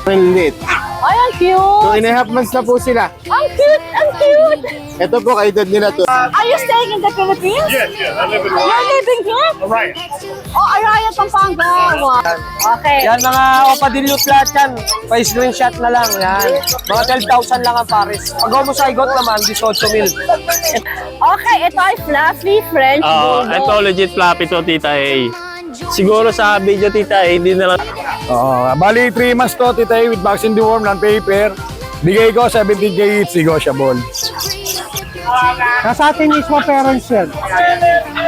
Malit. Ay, ang 2.5 cute! months na po sila. Ang cute! Ang cute! Ito po, kaedad nila to. Are you staying in the Philippines? Yes, I live in You're living here? Right. Oh, Araya, Pampanga. Wow. Okay. Yan, mga opadilute lahat yan. Pa-screenshot na lang, yan. Mga 12,000 lang ang pares. Pag homozygote naman, 18,000. Okay, ito ay fluffy French Bulldog. Ito legit floppy to, Tita A. Siguro sa video, Tita A, hindi na lang. Bali 3 months to, titay, with vaccine deworm, non-paper. Bigay ko 17K each, negotiable. Nasa atin mismo parents yan.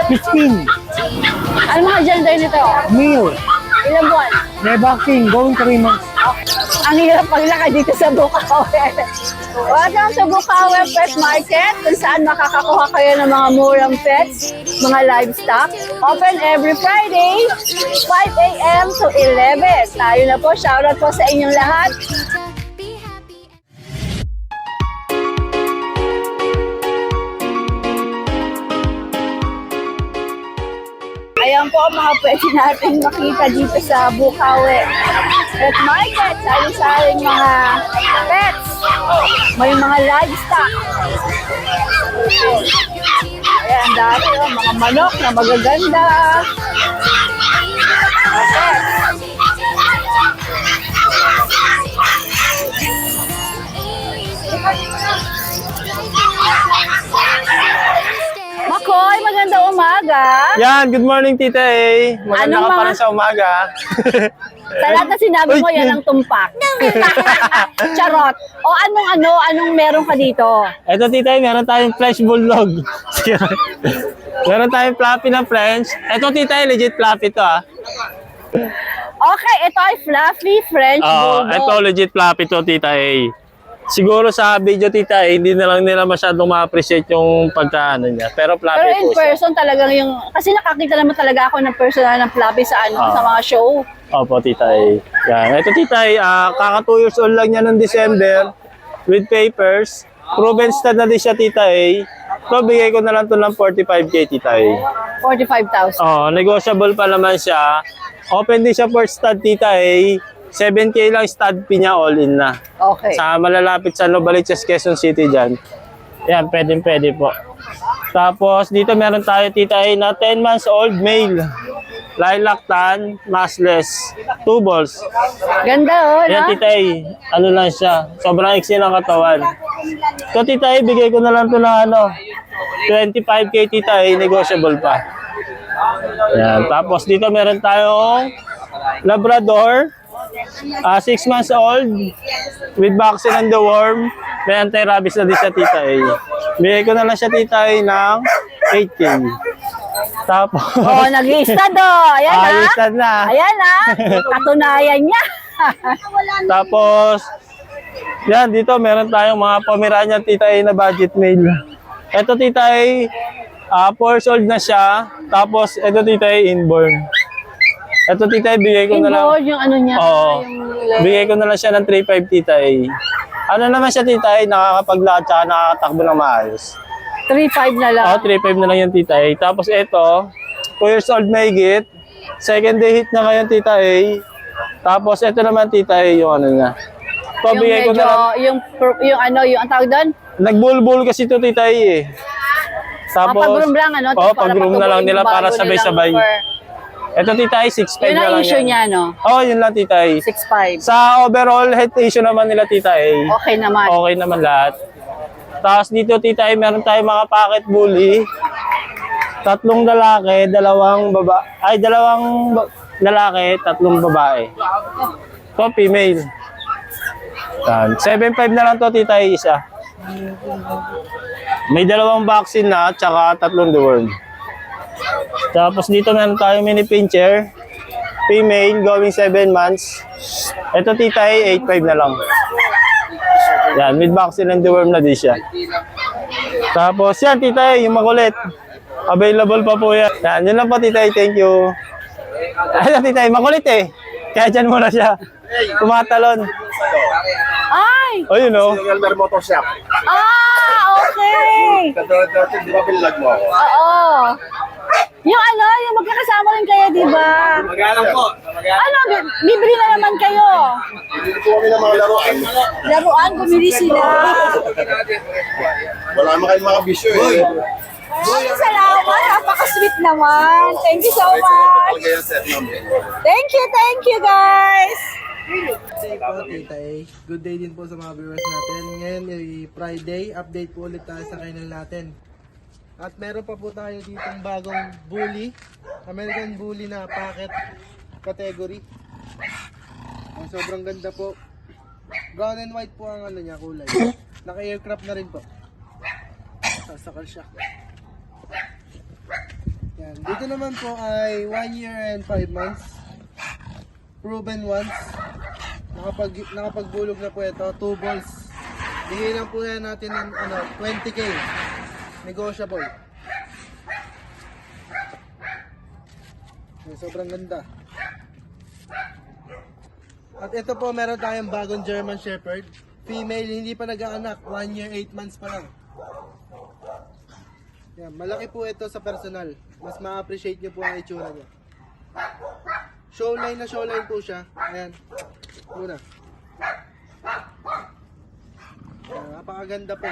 15. Ano mga gender nito? Male. Ilang buwan? May vaccine. Going 3 months. Ang hirap paglakad dito sa Bukawe. Welcome sa Bukawe Pet Market, kung saan makakakuha kayo ng mga murang pets, mga livestock. Open every Friday, 5 a.m. to 11. Tayo na po, shoutout po sa inyong lahat. Ayan po ang mga pwede natin makita dito sa Bukawe Pet Market. Sari-saring mga pets. May mga livestock. Ayan, dati mga manok na magaganda. Mga pets. Makoy, magandang umaga. Yan, good morning, Tita A. Maganda Anong ka pa mga- rin sa umaga. Sa lahat na sinabi mo, yan ang tumpak. Charot. O anong meron ka dito? Ito, Tita A, meron tayong French Bulldog. Meron tayong floppy na French. Ito, Tita A, legit floppy to, ah. Okay, ito ay fluffy French Bulldog. Ito, legit floppy to, Tita A. Siguro sa video, Tita A, hindi na lang nila masyadong ma-appreciate yung pagkaano niya. Pero floppy Pero in po siya. person talagang yung, kasi nakakita naman talaga ako ng personal ng fluffy sa sa mga show. Opo, Tita A. Yan. Ito, Tita A, kaka 2 years old lang niya noong December with papers. Proven stud na din siya, Tita A. So, bigay ko na lang ito ng 45K, Tita A. 45,000. Negotiable pa naman siya. Open din siya for stud, Tita A. 7K lang stud fee niya, all in na. Okay. Sa malalapit sa Novaliches, Quezon City dyan. Yan, pwede po. Tapos, dito meron tayo, Tita A, na 10 months old male. Lilac tan, massless, 2 balls. Ganda oh, Yan, no? Tita A, ano lang siya, sobrang iksi ng katawan. So, Tita A, bigay ko na lang ito ng 25K, Tita A, negotiable pa. Yan, tapos dito meron tayong Labrador, 6 months old, with vaccine and the worm, may anti-rabies na din siya, Tita A. Bigay ko na lang siya, Tita A, ng 8K. Tapos, Oh, nag-i-stud oh. Ayan ah. ayos na. Ayan ah. Katunayan niya. Tapos, yan, dito meron tayong mga Pomeranian, Tita A, na budget mail. Ito, Tita A, 4 years old na siya. Tapos, ito, Tita A, inborn. Ito, Tita A, bigay ko na lang. Inboard yung ano niya. Oo. Yung Bigay ko na lang siya ng 3.5, Tita A. Ano naman siya, Tita A, nakakapaglakad tsaka nakakatakbo ng maayos. 3.5 na lang. 3.5 na lang yung Tita A. Tapos, ito, 2 years old na higit. Second day hit na ngayon, Tita A. Tapos, ito naman, Tita A, yung ano niya. So, Yung bigay ko medyo, na lang. yung ang tawag doon? Nagbulbul kasi ito, Tita A, eh. Tapos, pag-room lang, ano? Oo, Para pag-room na patuloy lang nila yung para bago sabay-sabay. nilang fur. Ito, Tita A, 6.5 Yun na ang lang issue yan. niya, no? Yun lang, Tita A. 6.5. Sa overall health issue naman nila, Tita A, Okay naman. okay naman lahat. Tapos dito, Tita A, meron tayong mga pocket bully. 3 lalaki, 2 lalaki, 3 babae. So, female. 7.5 na lang to, Tita A, isa. May 2 vaccine na, tsaka 3 deworm. Tapos dito meron tayong mini pincher. Female, going 7 months. Ito, Tita A, 8.5 na lang. Yan, with vaccine and deworm na din siya. Tapos yan, Tita A, yung makulit. Available pa po yan. Yan, yun lang po, Tita A, thank you. Ayan, Tita A, makulit eh. Kaya dyan muna siya. Tumatalon. Ay! O, yun o. Yung Elmer Motor Shop. Okay! Dati, di ba pinlag mo ako? Oo. Yung magkakasama rin kayo, di ba? Magalang po. Ano, bibili na naman kayo. Bibili po kami ng mga laruan. Laruan, bumili sila. Wala naman kayong mga bisyo eh. Maraming salamat. Napaka-sweet naman. Thank you so much. Talaga yan, sir. Thank you guys. Good day po, Tita A. Good day din po sa mga viewers natin. Ngayon ay Friday, update po ulit tayo sa kennel natin. At meron pa po tayo ditong bagong bully, American Bully na packet category. Sobrang ganda po. Brown and white po ang ano niya, kulay. Naka-aircraft na rin po. Sasakal siya. Yan. Dito naman po ay 1 year and 5 months. Proven once. Nakapagbulog na po ito, 2 balls. Bigay lang po yan natin ng 20k. Negotiable. Okay, sobrang ganda. At ito po, meron tayong bagong German Shepherd. Female, hindi pa nag-aanak. 1 year, 8 months pa lang. Yan, malaki po ito sa personal. Mas ma-appreciate nyo po ang itsura niya. Showline na showline po siya. Ayan. Muna. Napakaganda po.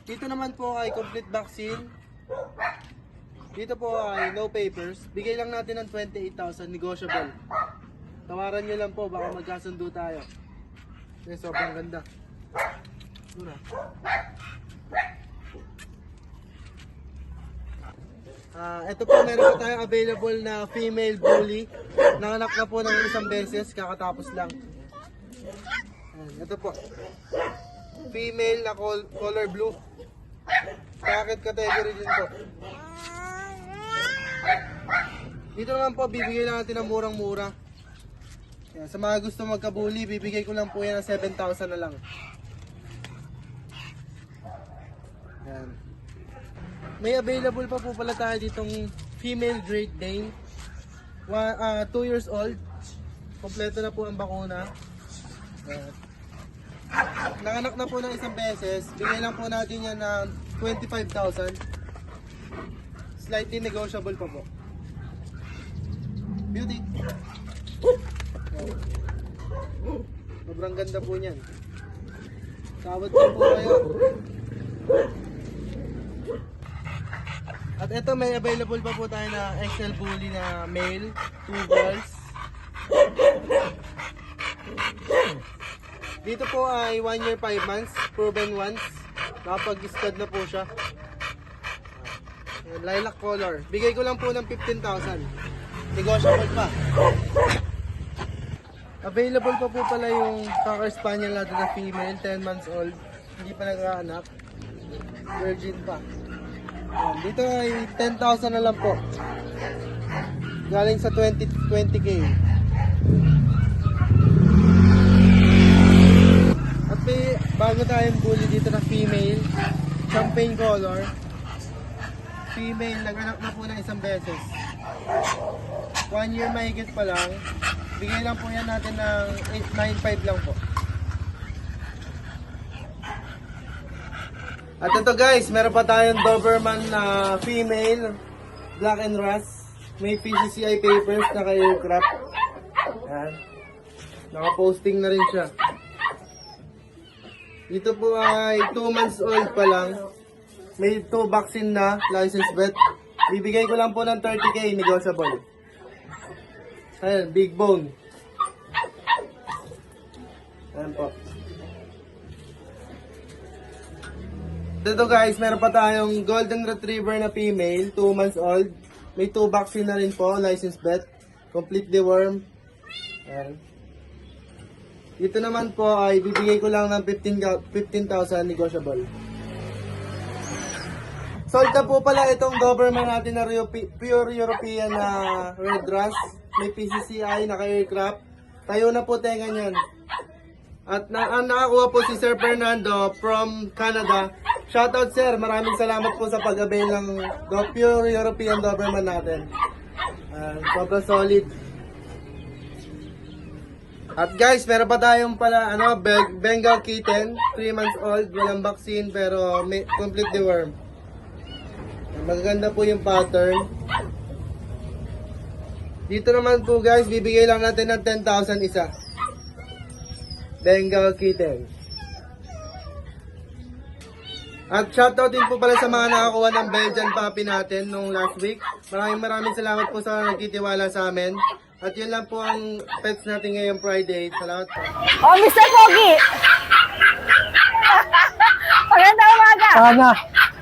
Dito naman po ay complete vaccine. Dito po ay no papers. Bigay lang natin ng 28,000 negotiable. Tawaran nyo lang po, baka magkasundo tayo. Yan, sobrang ganda. Muna. Ito po, meron po tayong available na female bully. Nanganak na po ng isang beses, kakatapos lang. Ito po. Female na color blue. Packet category din po. Dito naman po, bibigay lang natin ng murang-mura. Yan, sa mga gusto magka-bully, bibigay ko lang po yan ng 7,000 na lang. Yan. May available pa po pala tayo ditong female Great Dane. 2 years old. Kompleto na po ang bakuna. Yan. Nanganak na po ng isang beses. Bigay lang po natin yan ng 25,000. Slightly negotiable pa po. Beauty. Yan. Sobrang ganda po niyan. Tawad din po kayo. At ito, may available pa po tayo na XL Bully na male, 2 balls. Dito po ay 1 year 5 months, proven once. Nakapag-stud na po siya. Lilac color. Bigay ko lang po ng 15,000. Negotiable pa. Available pa po pala yung Cocker Spaniel natin na female, 10 months old. Hindi pa nag-aanak. Virgin pa. Dito ay 10,000 na lang po. Galing sa 20k. At may bago tayong bully dito na female, champagne color. Female, nag-anak na po ng isang beses. 1 year mahigit pa lang. Bigay lang po yan natin ng 895 lang po. At ito guys, meron pa tayong Doberman na female, black and rust. May PCCI papers, naka-aircraft. Yan. Naka-posting na rin siya. Dito po ay 2 months old pa lang. May 2 vaccine na, license vet. Bibigay ko lang po ng 30k, negotiable. Ayan, big bone. Ayan po. Dito guys, meron pa tayong Golden Retriever na female, 2 months old. May 2 vaccine na rin po, license vet. Complete deworm. Ayan. Dito naman po ay bibigay ko lang ng 15,000 negotiable. Sold na po pala itong Doberman natin na pure European na red rust. May PCCI, naka-aircraft. Tayo na po tenga niyan. At ang nakakuha po si Sir Fernando from Canada. Shoutout sir, maraming salamat po sa pag-avail ng pure European Doberman natin. Sobrang solid. At guys, meron pa tayong pala Bengal kitten, 3 months old, walang vaccine pero may complete deworm. Magaganda po yung pattern. Dito naman po guys, bibigay lang natin ng 10,000 isa. Bengal Kitten. At shoutout din po pala sa mga nakakuha ng Belgian puppy natin nung last week. Maraming salamat po sa nagtitiwala sa amin. At yun lang po ang pets natin ngayong Friday. Salamat po. Oh, Mr. Pogi! Magandang umaga! Sana.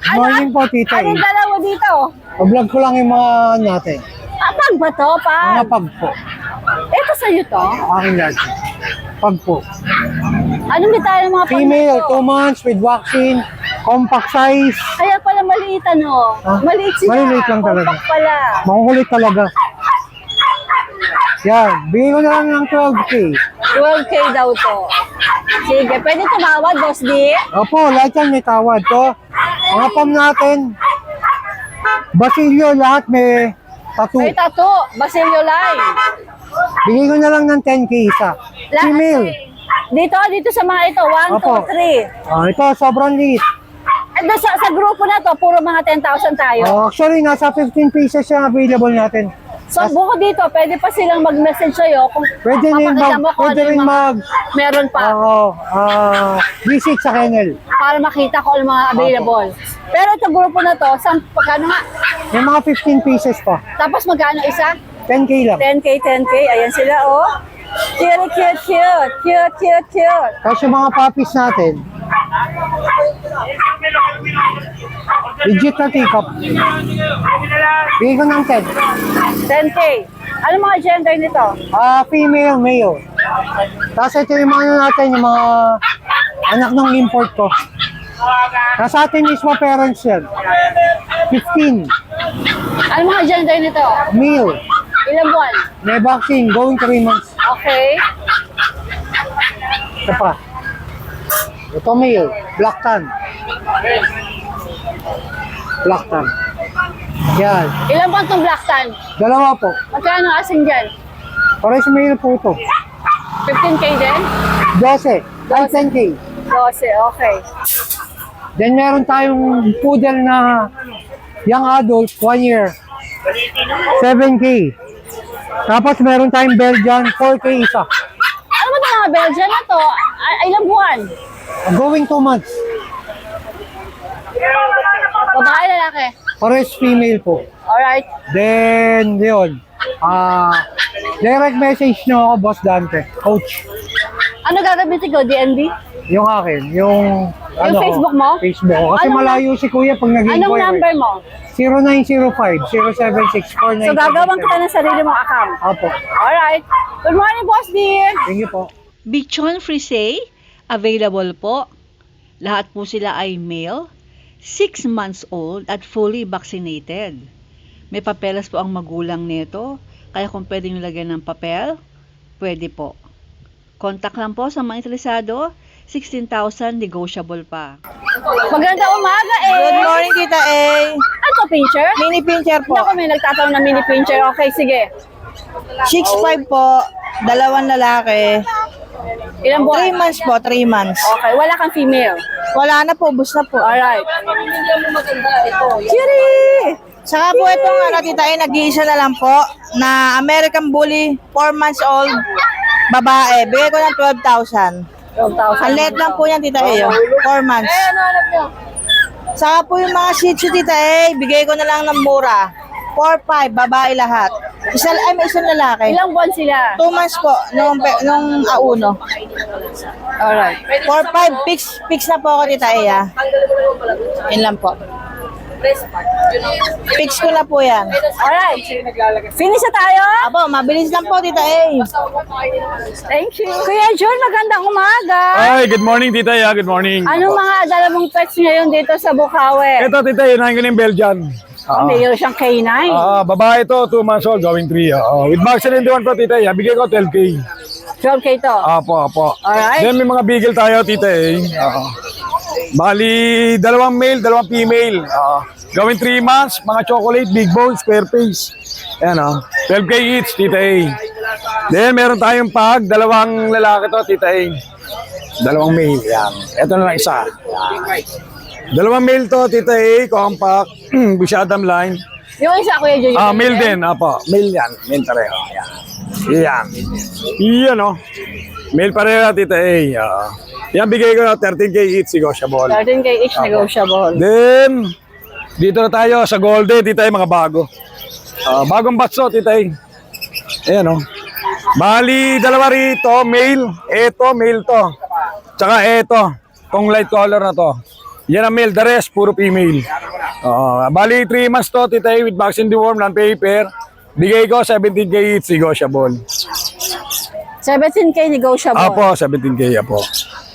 Good morning po, tita. Anong dala mo dito? Vlog ko lang yung mga natin. Pag ba to? Pag? pag po. Ito sa'yo to? Aking lahat. Pag po. Anong detalye ng mga pag Female, nito? 2 months with vaccine. Compact size. Kaya pala maliit ano? Ah, Maliit sila. maliliit lang talaga. Compact pala. Makukulit talaga. Yan. Bigay ko na lang ng 12K. 12K daw to. Sige, pwede tumawad, Boss D? Opo, lahat yan may tawad. To, mga pam natin. Basilio, lahat may tattoo. May tattoo, Basilio Line. Bigay ko na lang ng 10K isa. Lahat Female. Dito sa mga ito, 1, Opo. 2, 3. Ito, sobrang liit. At sa grupo na to, puro mga 10,000 tayo. Actually, nasa 15 pieces yung available natin. So, bukod dito, pwede pa silang mag-message sa'yo kung Pwede rin papakita mo kung pwede ano rin yung mga mag, meron pa visit sa kennel. para makita ko ang mga available. Pero ito grupo na to, pagkano nga? May mga 15 pieces pa. Tapos magkano isa? 10K lang. 10K. Ayan sila, oh. Cute. Tapos yung mga puppies natin, legit na teacup. Bigay ko ng 10. 10K. Ano mga gender nito? Female, male. Tapos ito yung mga ano natin, yung mga anak ng import ko. Nasa atin mismo parents yan. 15. Ano mga gender nito? Male. Ilang buwan? May vaccine, going 3 months. Okay. Ito pa. Ito male, black tan. Black tan. Yan. Ilang buwan itong black tan? Dalawa po. Magkano asing dyan? Pares male po ito. 15K din? 12. Ay, 10K. 12, okay. Then meron tayong poodle na young adult, 1 year. 7K. Tapos meron tayong Belgian, 4K isa. Ano ba itong mga Belgian na to? Ilang buwan? Going 2 months. Babae, lalaki? Pares female po. Alright. Then, yun. Direct message nyo ako, Boss Dante. Coach. Ano gagamitin ko? DNB? Yung akin, yung... Facebook mo? Facebook ko. Kasi Anong malayo si Kuya pag nag-inquire. Anong number mo? 0905-076-4977. So gagawin kita ng sarili mong account. Opo. Alright. Good morning, Boss dear. Thank you po. Bichon Frise, available po. Lahat po sila ay male, 6 months old at fully vaccinated. May papeles po ang magulang nito, kaya kung pwede nyo lagyan ng papel, pwede po. Contact lang po sa mga interesado, 16,000 negotiable pa. Magandang umaga eh. Good morning, Tita A. Ano to, pincher? Mini pincher po. Ako may nagtatanong na mini pincher. Okay, sige. 6'5 po, 2 lalaki. Ilang 3 buwan? months po, 3 months. Okay, wala kang female. Wala na po, bus na po. Alright. Chiri! Saka po itong Tita A, nag-iisa na lang po na American Bully, 4 months old, babae. Bigay ko ng 12,000. 12,000. Ang late lang po yan, Tita A, 4 months. Ano hanap nyo? Saka po yung mga Shih Tzu, Tita A, bigay ko na lang ng mura. 4-5, babae lahat. May isang lalaki. Ilang buwan sila? 2 months po, nung auno. Alright. 4-5, fix na po ako, Tita A. Yun lang po. Fix ko na po yan. Alright. Finish na tayo? Apo, mabilis lang po, Tita A. Thank you. Kuya John, magandang umaga. Hi, good morning, Tita Ya. Good morning. Anong mga dala mong pets ngayon dito sa Bukawi? Ito, Tita, yun ang yung Belgian. Mayroon siyang K9. Babae ito, 2 months old, going 3. With vaccine in the one po, Tita Ya. Bigay ko 12K. 12K to. Apo. Alright. Then may mga beagle tayo, Tita A. Bali, 2 male, 2 female. Going 3 months, mga chocolate, big bone, square face. Ayan 12K each, Tita A. Then meron tayong pag, 2 lalaki to, Tita A. 2 male, yan. Ito na lang isa. 2 male to, Tita A, compact, Bushadam line. Yung isa, Kuya John. Male din, apo. Male yan, male pareho. Yan. Yan. Male pareha, Tita A. Yan, bigay ko na 13K each, negotiable. 13K each negotiable. Then, dito na tayo sa Golden, Tita A, mga bago. Bagong batso, Tita A. Ayan, oh. Bali, dalawa rito, male. Ito, male to. Tsaka ito, tong light color na to. Yan ang male, the rest, puro female. Bali, 3 months to, Tita A, with vaccine deworm, non-paper. Bigay ko, 17K each, negotiable. 17K negotiable. Apo, 17K, apo.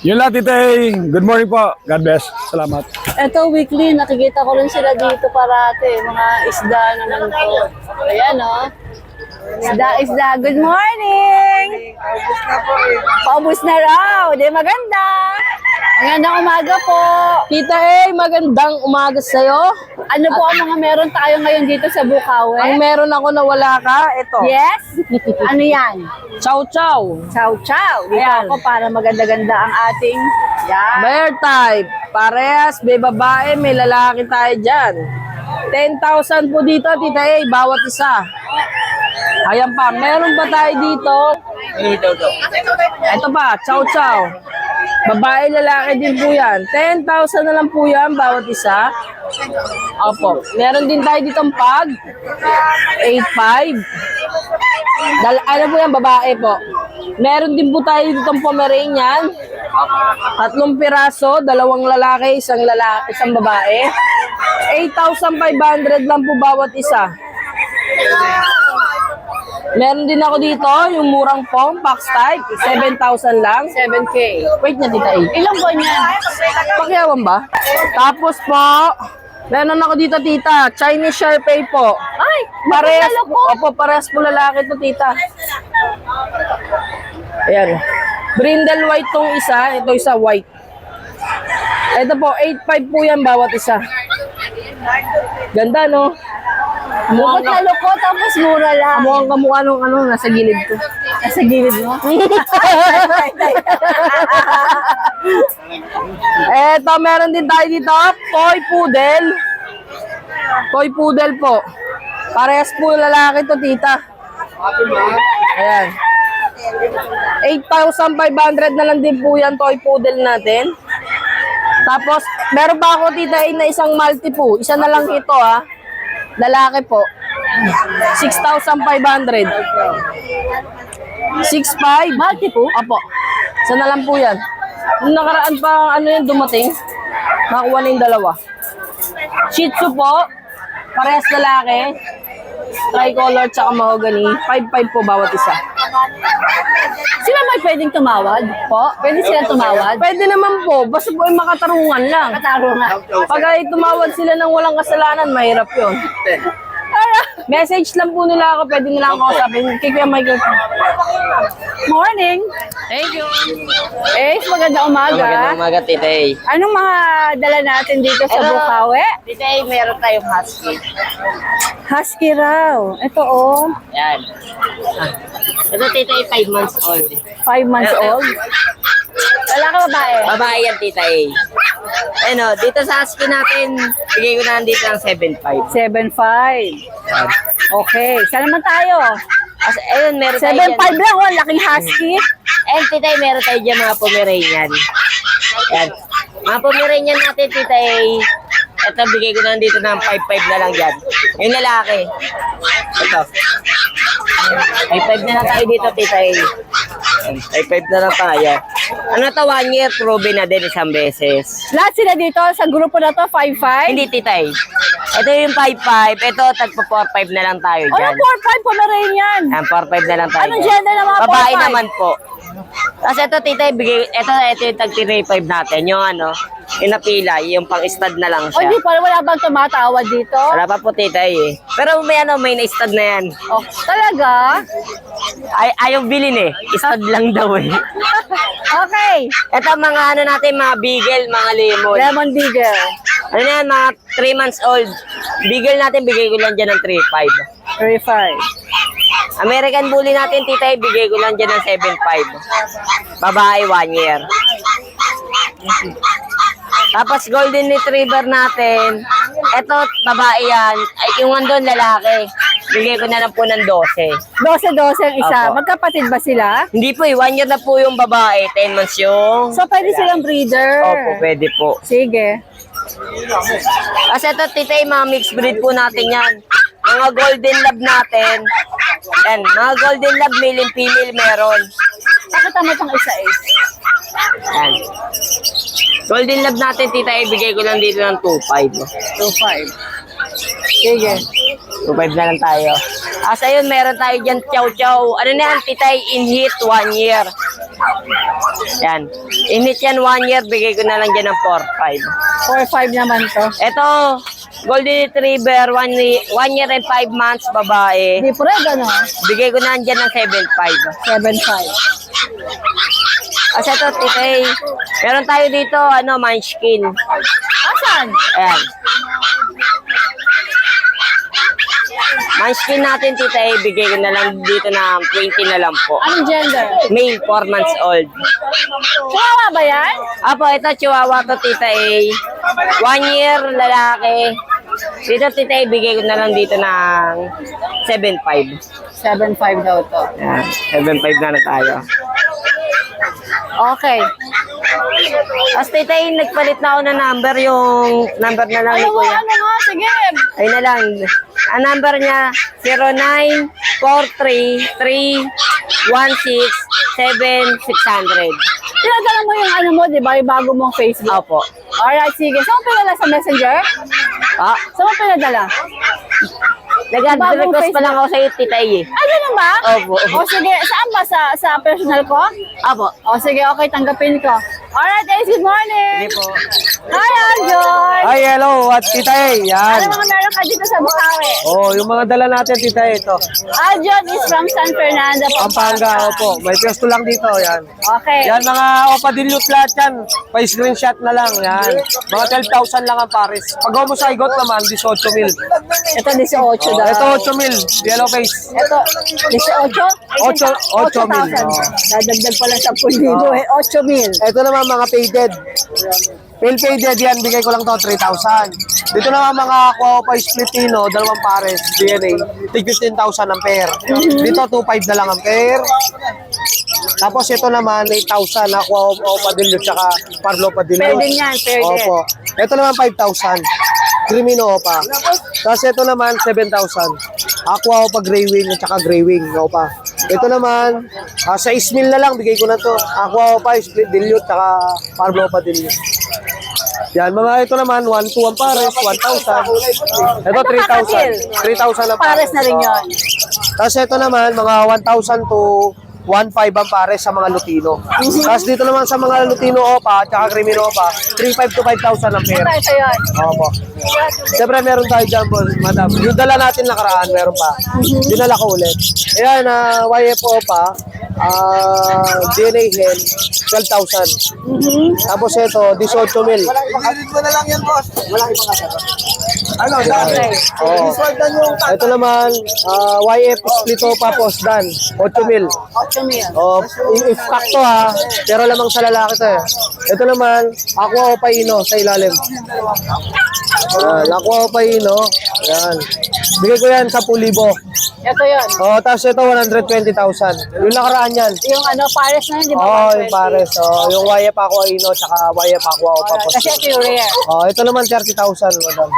Yun lang, Tita A. Good morning po. God bless. Salamat. Ito, weekly, nakikita ko rin sila dito parate. Mga isda naman po. Ayan, oh. Isda. Good morning! Paubos na raw. Di maganda. Magandang umaga po. Tita magandang umaga sa'yo. Ano po ang mga meron tayo ngayon dito sa Bukawi? Ang meron ako na wala ka, ito. Yes? Ano yan? Chow chow. Chow chow. Dito Ayan. ako para maganda-ganda ang ating yan. Bear type. Parehas, may babae, may lalaki tayo dyan. 10,000 po dito, Tita A, bawat isa. Ayan pa, meron pa tayo dito. Ito pa, chow chow. Babae, lalaki din po yan. 10,000 na lang po yan, bawat isa. Opo. Meron din tayo ditong pag. 8,500. Ano po yan, babae po. Meron din po tayo ditong Pomeranian. 3 piraso, 2 lalaki, isang babae. 8,500 lang po bawat isa. Meron din ako dito, yung murang pong, box type, 7,000 lang. 7K. Wait na, Tita A. Ilang buwan yan? Pakyawan ba? Tapos po, meron ako dito, Tita, Chinese Sharpei po. Ay, Parehas nakakala po. ko. Opo, parehas po lalaki to, Tita. Ayan. Brindle white tong isa, ito isa white. Ito po, 8,500 po yan bawat isa. Ganda, no? Bakit lalo ko tapos mura lang? Mukhang kamukha nung nasa gilid ko. Nasa gilid mo? Eto, meron din tayo dito, toy poodle. Toy poodle po. Parehas po lalaki to, Tita. Ayan. 8,500 na lang din po yan, toy poodle natin. Tapos, meron pa ako, Tita, na isang multi po. Isa na lang ito, ha. Lalaki po. 6,500. 6,500. Multi po? Apo. Isa na lang po yan. Nung nakaraan pa, dumating. Nakuha na yung dalawa. Shih Tzu po. Parehas lalaki. Tricolor tsaka mahogany. 5,500 po bawat isa. Sila may pwedeng tumawad? Po? Pwede sila tumawad? Pwede naman po. Basta po ay makatarungan lang. Kataro nga. Pag ay tumawad sila ng walang kasalanan, mahirap yun. Message lang po nila ako. Pwede nila ako kausapin. Kay Kuya Michael. Morning! Thank you. Magandang umaga. Magandang umaga, Tita A. Anong mga dala natin dito sa Bukawi? Tita A, meron tayong husky. Husky raw. Ito oh. Yan. Ito, Tita A, 5 months old. 5 months old. Lalaki babae? Babae yan, Tita A. Ano, dito sa husky natin, bigay ko na dito ng 7,500. 7.5. Okay. Saan naman tayo? Kasi, ayun, meron tayo 7.5 lang oh. Laking husky. Ayun, Tita A, meron tayo dyan mga Pomeranian. Yan. Mga Pomeranian natin, Tita A. Ito, bigay ko na dito ng 5,500 na lang dyan. Yung lalaki. Ito. 5,500 na lang tayo dito, Tita A. 5,500 na lang tayo. Ano to, 1 year, proven na din isang beses. Lahat sila dito sa grupo na to, 5.5? Hindi, Tita A. Ito yung 5,500. Ito, tagpo 4,500 na lang tayo Ano dyan. 4.5 Pomeranian? Yan, 4,500 na lang tayo. Anong dyan. gender ng mga Babae 4,500? naman po. Kasi ito, Tita A, bigay, ito yung tag 3,500 natin. Yung yung napila, yung pang-stud na lang O siya. di pa, wala bang tumatawad dito? Wala pa po, Tita A eh. Pero may may na-stud na yan. Oh, talaga? Ayaw bilhin eh. Stud lang daw eh. Okay. Ito mga natin, mga beagle, mga lemon. Lemon Beagle. Ano na yan, mga 3 months old. Beagle natin, bigay ko lang dyan ng 3,500. 3.5. American Bully natin, Tita A, bigay ko lang dyan ng 7,500. Babae, 1 year. Tapos Golden Retriever natin, eto babae yan, ay yung andun lalaki. bigay ko na lang po ng 12. 12-12 ang isa. Apo. Magkapatid ba sila? Hindi po 1 year na po yung babae, 10 months yung... So, pwede silang breeder. Opo, pwede po. Sige. Kasi ito, tita, yung mga mixed breed po natin yan. Mga golden lab natin. Yan, mga golden lab, male and female meron. Pakita mo itong isa eh. Yan. Golden lab natin, tita, ibigay ko lang dito ng 2.5. 2.5. Sige. 2.5 na lang tayo. Asa yun, meron tayo dyan, chow chow. Ano na yan, titay, in heat, 1 year. Yan. In heat yan, 1 year, bigay ko na lang dyan ng 4.5. 4.5 naman to. Ito, golden retriever, 1 year and 5 months, babae. Di pre, gano'n. Bigay ko na dyan ng 7.5. 7.5. Asa ito, titay, meron tayo dito, munchkin. Asan? Ayan. Munchkin natin, tita, bigay ko na lang dito ng 20 na lang po. Anong gender? Male, 4 months old. Chihuahua ba yan? Apo, ito, chihuahua to, tita, 1 year, lalaki. Dito, tita, bigay ko na lang dito ng 7.5. 7.5 daw to. Ayan, 7.5 na na tayo. Okay. Tapos, tita, nagpalit na ako ng number, yung number na lang ni Ano kuya. nga, sige. Ayun na lang. Ang number niya, 0943-316-7600. Pinadala mo yung ano mo, di ba? Yung bago mong Facebook. Opo. Alright, sige. Saan mo pinadala sa Messenger? Ah, Saan mo pinadala? nag-request pa lang ako sa iyo, tita eh. Ah, ganun ba? Opo. O sige, saan ba? Sa personal ko? Opo. O sige, okay, tanggapin ko. Alright, Ace, good morning! Hindi po. Hi, Aljoy! Ay, hello, at Tita E, yan. Ano mga meron ka dito sa Bukawi? Oh, yung mga dala natin, Tita E, ito. Aljoy is from San Fernando, Pampanga, opo. May pwesto lang dito, yan. Okay. Yan, mga opa-dilute lahat yan. Pa-screenshot na lang, yan. Mga 12,000 lang ang pares. Pag homozygote naman, 18 mil. Ito, 18 daw. Ito, 8 mil. Yellow face. Ito, 18? 8 mil. 8,000. Dadagdag pala sa 10,000 eh. 8 mil. Ito naman, mga faded. Pale faded yan, bigay ko lang to 3,000. Dito naman mga Aqua Splitino, dalawang pares, DNA, tig 15,000 ang pair. Dito 2,500 na lang ang pair. Tapos ito naman 8,000 Aqua Padillo tsaka Parlo Padillo. Fair din yan, fair din. Opo. Ito naman 5,000. Crimino Opa. Tapos ito naman 7,000. Aqua Opa Grey Wing at saka Grey Wing Opa. Ito naman, sa Ismail na lang, bigay ko na to. Aqua Opa, Split Dilute, tsaka Pablo Opa Dilute. Yan, mga ito naman, 1,200 ang pares, 1,000. Ito, 3,000. 3,000 ang Pares na rin yun. Tapos ito naman, mga 1,000 to 1,500 ang pares sa mga Lutino. Tapos dito naman sa mga Lutino Opa, tsaka Crimino Opa, 3,500 to 5,000 ang pera. Ito yun. Opo. Siyempre, meron tayo dyan, boss, madam. Yung dala natin nakaraan, meron pa. Dinala ko ulit. Ayan, YFO pa, DNA Hen, 12,000. Tapos ito, 18 mil. Pag-edit mo na lang yan, boss. Wala ibang kasama. Ano, dati. Oo. Diswardan yung Ito naman, YF Splito pa, post dan, 8 mil. 8 mil. Oh, if kakto ha, pero lamang sa lalaki to eh. Ito naman, Aqua Opaino sa ilalim. Aqua Opaino, yan. Bigay ko yan sa 10,000. Ito yun. Oh, tapos ito 120,000. Yung nakaraan yan. Yung pares na yun, di ba? Oh, yung pares. Oh, yung YF Aqua Ino tsaka YF Aqua Opa. Kasi ito yung rare. Oh, ito naman 30,000, madam.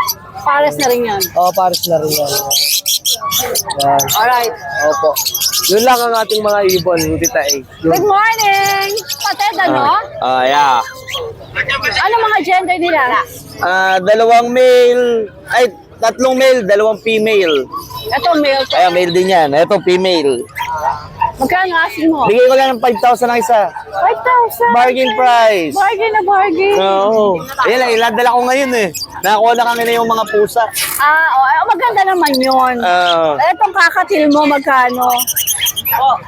Pares na rin yun. Oh, pares na rin yan. Yan. Alright. Opo. Yun lang ang ating mga ibon, Tita A. Good morning! Pated, ano? Yeah. Ano mga gender nila? Dalawang male, ay, 3 male, 2 female. Ito male to. Kaya male din yan. Ito female. Magkano asking mo? Bigay ko lang ng 5,000 ang isa. 5,000. Bargain price. Bargain na bargain. Oo. Ayan lang, iladala ko ngayon eh. Nakakuha na kami na yung mga pusa. Maganda naman yun. Etong kakatil mo, magkano?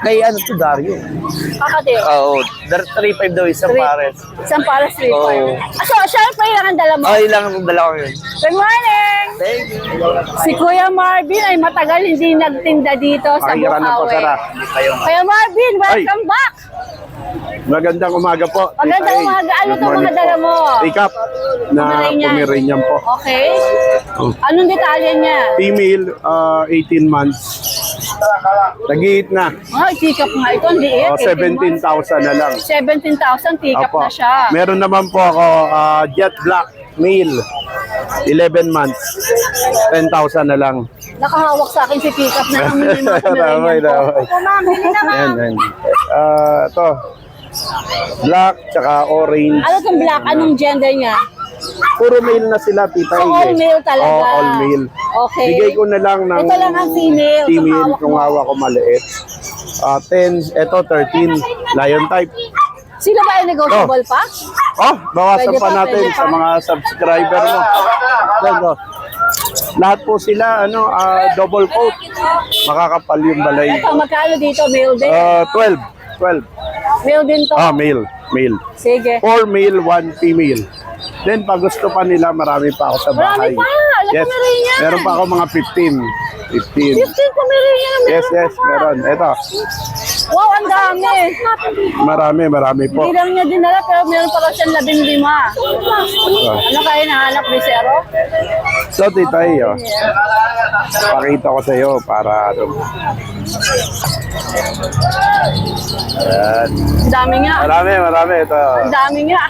Kay ano to, Dario? Kakatil. Oo. 3,500 daw isang pares. Isang pares 3,500. Oo. So, siya pa yun ang dala mo. Oh, ilang ang dala ko yun. Good morning! Thank you. Si Kuya Marvin ay matagal hindi nagtinda dito sa Pakikiran ng Bukawi. pasara. Kuya Marvin, welcome back! Magandang umaga po. Magandang Tita A. umaga. Ano Good to mga morning dala po. mo? Pick up na Pomeranian. Pomeranian po. Okay. Anong detalye niya? Female, 18 months. Nag-iit na. Ay, tikap nga ito. Ang liit. 17,000 na lang. 17,000, tikap Opo. na siya. Meron naman po ako jet black male. 11 months. 10,000 na lang. Nakahawak sa akin si tikap na namili mga Damay, Pomeranian ko. damay. Opo, ma'am. Bili na, ma'am. Yan. Ito. Black, tsaka orange. Ano itong black? Anong gender niya? Puro male na sila, Tita So, A. all male talaga? Oo, all male. Okay. Bigay ko na lang ng Ito lang ang female. female Itong hawak kung mo. hawak ko maliit. 10, ito 13, lion type. Sino ba yung negotiable pa? Oh, bawasan Pwede pa pa, natin pwede pa. sa mga subscriber mo. Ito. Lahat po sila, double coat. Makakapal yung balay. Ito, magkano dito? Male din? 12. 12. Male din to? Male. Male. Sige. 4 male, 1 female. Then, pag gusto pa nila, marami pa ako sa bahay. Marami pa. Alam ko na rin yan. Meron pa ako mga 15. 15. 15 Pomeranian. Yes, meron. Ito. Wow, ang dami. Marami po. Hindi lang niya dinala, pero meron pa raw siyang 15. Ano kayo nahanap, Lucero? So, Tita A, pakita ko sa iyo para Ayan. Ang dami nga. Marami. Ito. Ang dami nga.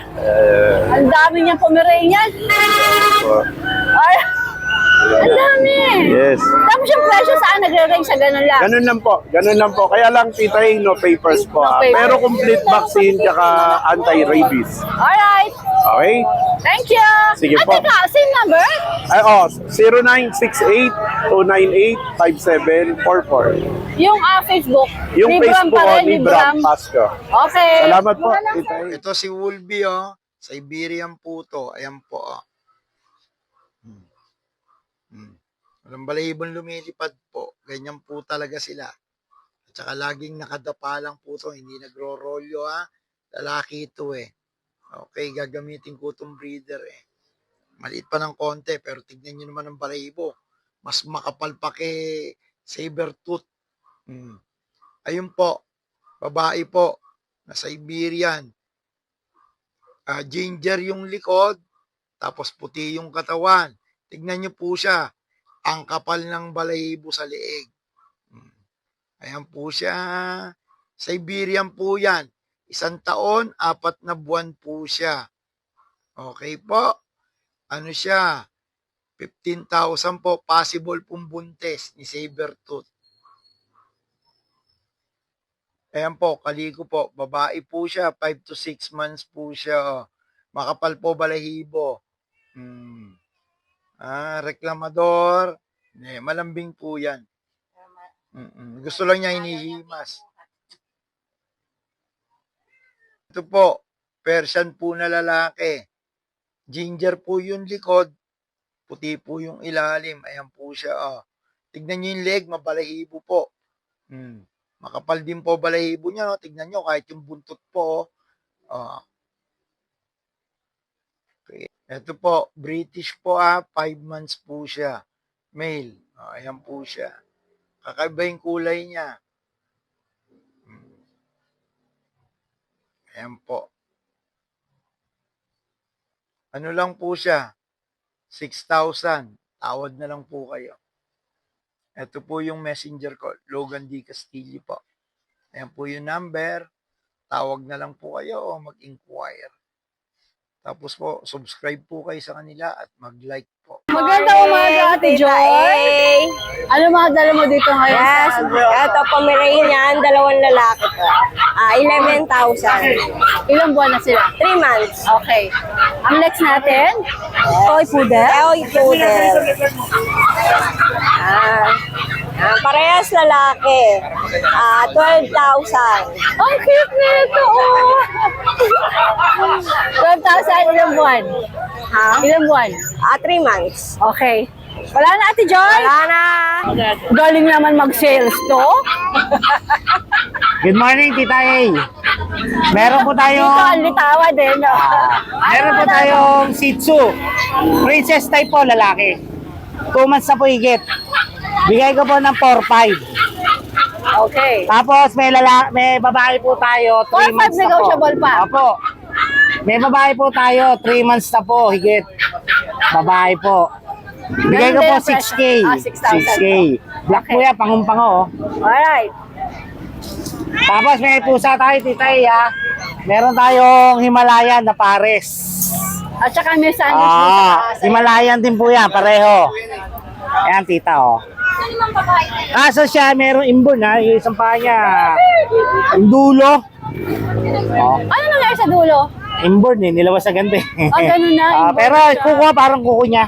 Ang dami niya Pomeranian. Ay, ang dami. Yes. Tapos yung presyo saan nagre-range sa ganun lang? Ganun lang po. Kaya lang, Tita A, no papers po. No papers. Pero complete vaccine tsaka anti-rabies. Alright. Okay? Thank you. Sige At po. teka, same number? 0968-298-5744. Yung Facebook. Yung Libram Facebook pa ko rin, ni Bram Pasco. Okay. Salamat po, Tita A. Ito si Wolby, oh. Siberian puto. Ayan po, oh. Walang balahibong lumilipad po. Ganyan po talaga sila. At saka laging nakadapa lang po to. Hindi nagro-rolyo, ha. Lalaki ito, eh. Okay, gagamitin ko itong breeder, eh. Maliit pa ng konti, pero tignan nyo naman ang balahibo. Mas makapal pa kay Sabertooth. Ayun po. Babae po. Na Siberian. Ginger yung likod. Tapos puti yung katawan. Tignan nyo po siya. Ang kapal ng balahibo sa leeg. Ayan po siya. Siberian po yan. 1 taon, 4 na buwan po siya. Okay po. Ano siya? 15,000 po. Possible pong buntes ni Sabertooth. Ayan po, kaliko po. Babae po siya. 5 to 6 months po siya. Makapal po balahibo. Reklamador. Malambing po yan. Gusto lang niya hinihimas. Ito po, Persian po na lalaki. Ginger po yung likod. Puti po yung ilalim. Ayan po siya. Tignan niyo yung leg, mabalahibo po. Makapal din po balahibo niya. No? Tignan niyo, kahit yung buntot po. Okay. Ito po, British po 5 months po siya. Male. Ayan po siya. Kakaiba yung kulay niya. Ayan po. Ano lang po siya? 6,000. Tawad na lang po kayo. Ito po yung messenger ko. Logan D. Castillo po. Ayan po yung number. Tawag na lang po kayo o mag-inquire. Tapos po, subscribe po kayo sa kanila at mag-like po. Magandang umaga, Ate Joy. Ano mga dala mo dito ngayon? Yes, ito Pomeranian, 2 lalaki to. 11,000. Ilang buwan na sila? 3 months. Okay. Ang next natin, toy poodle. Toy poodle. Parehas lalaki. 12,000. Ang cute nito, oh! 12,000, ilang buwan? Ha? Ilang buwan? 3 months. Okay. Wala na, Ate Joy? Wala na. Galing naman mag-sales to. Good morning, Tita A. Meron po Dito, tayong ang litawa din. No? meron po tayong Shih Tzu. Princess type po, lalaki. 2 months na po higit. Bigay ko po ng 4-5. Okay. Tapos may babae po tayo, 3 4-5 months na po. negotiable pa. Opo. May babae po tayo, 3 months na po, higit. Babae po. Bigay ko Ganun po din ang presyo. 6K. 6,000 6K. Black po yan, pangumpango. Alright. Tapos may pusa tayo, titay ha. Meron tayong Himalayan na pares. At saka may sandwich din sa casa. Himalayan din po yan, pareho. Ayan, tita, oh. Kaso siya, merong inborn, ha. Yung isang paa niya, yung dulo. Oh, Ano nangyari sa dulo? inborn, nilawas sa ganda. Ganun na. inborn Pero siya. kukuha, parang kuko niya.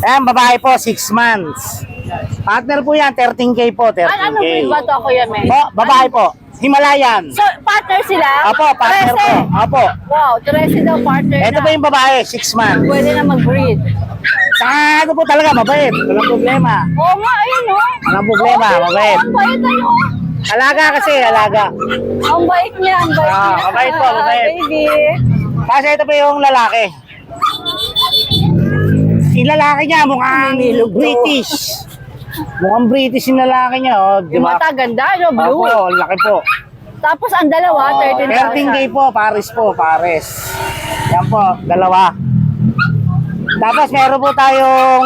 Ayan, babae po, 6 months. Partner po yan, 13K po, 13K. Ano breed ba to, Kuya Mel? Po, babae po, Himalayan. So, partner sila? Apo, partner 13. po. Apo. Wow, 13 daw partner Ito na. po yung babae, 6 months. Pwede na mag-breed. Saka ano po talaga, mabait. Walang problema. Oo nga, ayun o. Walang problema, mabait. Ang bait ano. Alaga kasi, alaga. Ang bait niya, ang bait niya. Mabait po, mabait. Baby. Kasi ito po yung lalaki. Yung lalaki niya mukhang British. Mukhang British yung lalaki niya, oh. Di Yung ba? mata ganda, no? Blue. Opo, laki po. Tapos ang dalawa, 13,000. 13K po, pares po, pares. Yan po, dalawa. Tapos meron po tayong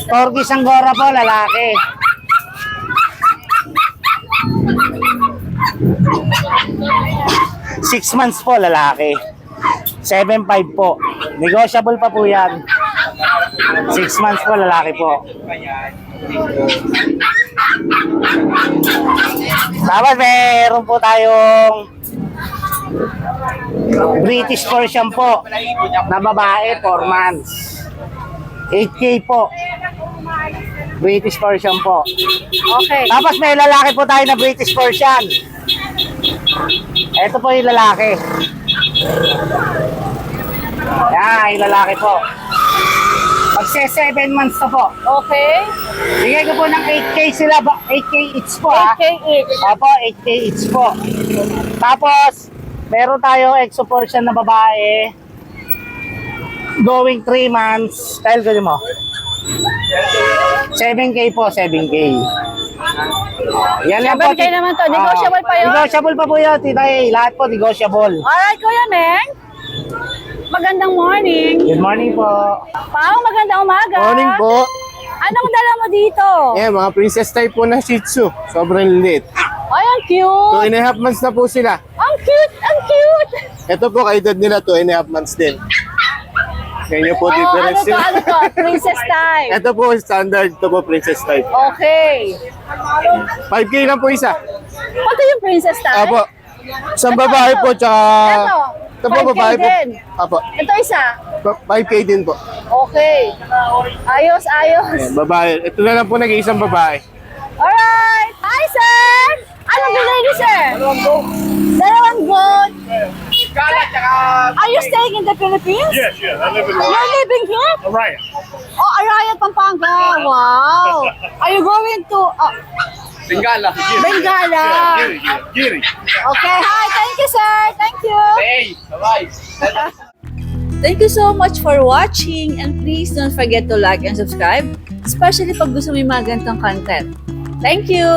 Corgis Angora po, lalaki. Six months po, lalaki. 7.5 po. Negotiable pa po yan. 6 months po, lalaki po. Tapos meron po tayong British Persian po na babae, 4 months. 8K po. British Persian po. Okay. Tapos may lalaki po tayo na British Persian. Ito po yung lalaki. Yan, yung lalaki po. Magse 7 months na po. Okay. Bigay ko po ng 8K sila, 8K each po ha. 8K each. Opo, 8K each po. Tapos, meron tayo exo Persian na babae. Going 3 months. Style ko mo. 7K po, 7K. Yan lang po. 7K naman to. Negotiable pa yun? Negotiable pa po yun, tita eh. Lahat po negotiable. Alright, Kuya Meng. Magandang morning. Good morning po. Pao, magandang umaga. Morning po. Anong dala mo dito? Yan, mga princess type po na Shih Tzu. Sobrang liit. Ay, ang cute. 2.5 months na po sila. Ang cute, ang cute. Ito po, kaedad nila 2.5 months din. Ganyan po Oh, difference nila. ano to? Princess type. Ito po, standard. Ito po, princess type. Okay. 5K lang po isa. Pati yung princess type? Apo. Isang Ito, babae ito. po, tsaka... Ito, Ito po, 5K babae po. din. Apo. Ito isa. 5K din po. Okay. Ayos, ayos. Ayan, babae. Ito na lang po nag-iisang babae. Alright. Hi, sir. Anong bilay niyo, sir? Dalawang goat. Are you staying in the Philippines? Yes, I live in You're living here? Araya. Oh, Arayat, Pampanga. Wow. Are you going to Bengala. Bengala? Giri. Okay, hi. Thank you, sir. Thank you. Hey, bye-bye. Thank you so much for watching and please don't forget to like and subscribe, especially pag gusto mo yung mga ganitong content. Thank you!